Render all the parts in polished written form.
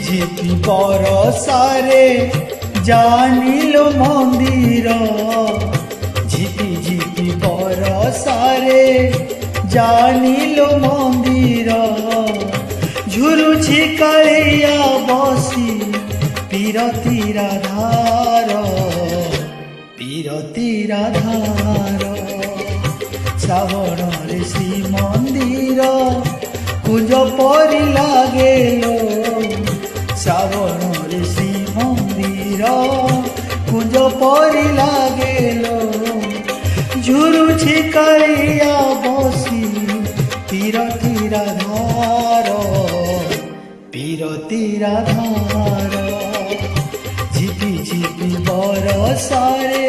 ঝিপি বরসারে জানিলো মন্দির, ঝিপি ঝিপি বরসারে জানিলো মন্দির। ঝুরুছি কাଳିয়া বসি পীরতির ধার, পীরতির ধার। শ্রাবণরে শ্রীমন্দির কুঞ্জ পরি লাগেল, শ্রাবণরে শ্রীমন্দির কুঞ্জ পরি লাগেল। ঝুরুছি কাଳିয়া বসি পীরতির ধার, পীরতির ধার। ঝিপি ঝিপি বরসারে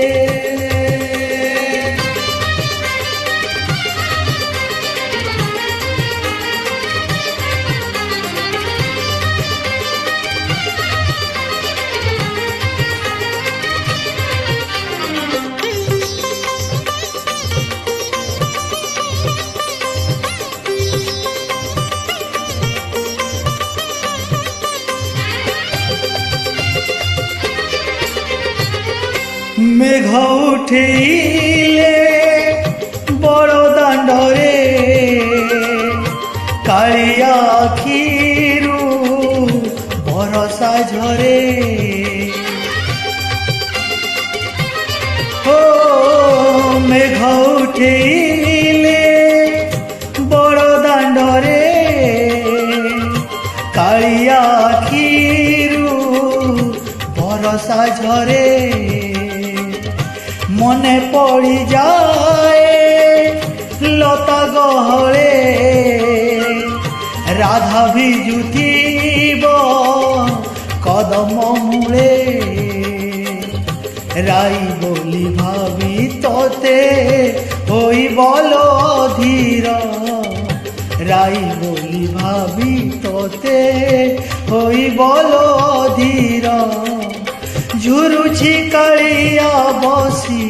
মেঘ উঠিলে বড় দাণ্ডরে, কাଳିয়া আখিরু ভরসা ঝরে। ও মেঘ উঠিলে বড় দাণ্ডরে, কাଳିয়া আখিরু ভরসা ঝরে। মনে পড়ি যায় লতা গহলে, রাধা ভিজুথিব কদম মূলে। রাই বলি ভাবি তোতে হই বল অধীর, রাই বলি ভাবি তোতে হই বল অধীর। ঝুরুছি কাଳିয়া বসি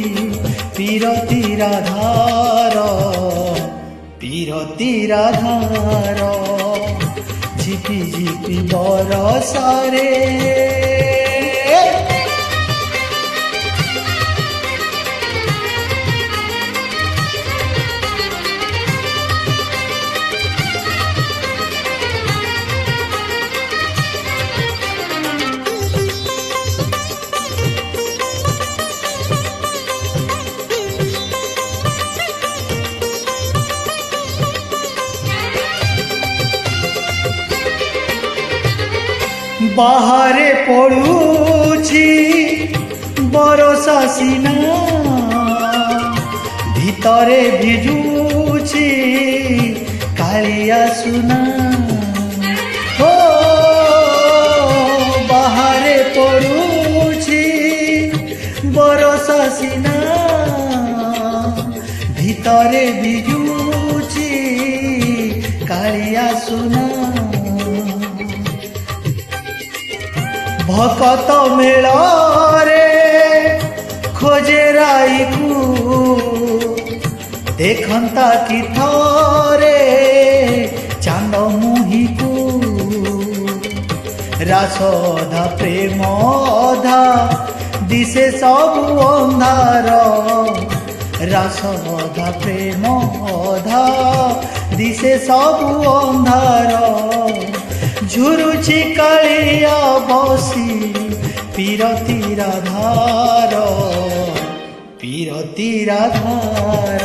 পীরতির ধার, পীরতির ধার। ঝিপি ঝিপি বরসারে বাহারে পড়ুছি বরষা সিনা, ভিতরে ভিজুছি কাଳିয়া সুনা। ও বাহারে পড়ুছি বরষা সিনা, ভিতরে ভিজুছি কাଳିয়া সুনা। ভকত মেଳରେ খোঁজে রাইকু, দেখন্তা কি থরে চাঁদ মুহিকু। রাস অধা প্রেম অধা দিশে সবু ଅନ୍ধার, রাস অধা প্রেম অধা দিশে সবু ଅନ୍ধার। ঝুরুছি কাଳିয়া বসি পীরতির ধার, পীরতির ধার।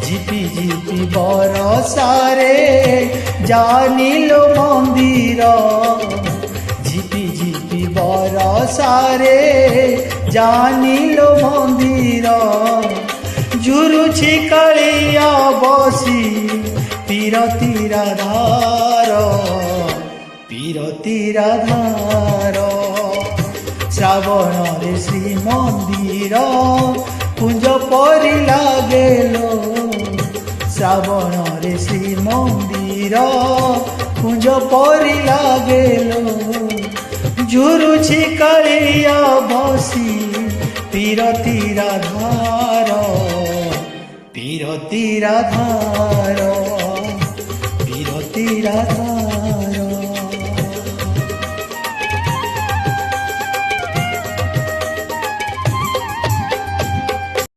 ঝিপি ঝিপি বরসারে জানিলো মন্দির, ঝিপি ঝিপি বরসারে জানিলো মন্দির। ঝুরুছি কাଳିয়া বসি পীরতির ধার, পীরতির ধার। শ্রাবণরে শ্রীমন্দির কুঞ্জ পরি লাগেল, শ্রাবণরে শ্রীমন্দির কুঞ্জ পরি লাগেল। ঝুরুছি কাଳିয়া বসি পীরতির ধার, পীরতির ধার, পীরতির ধার।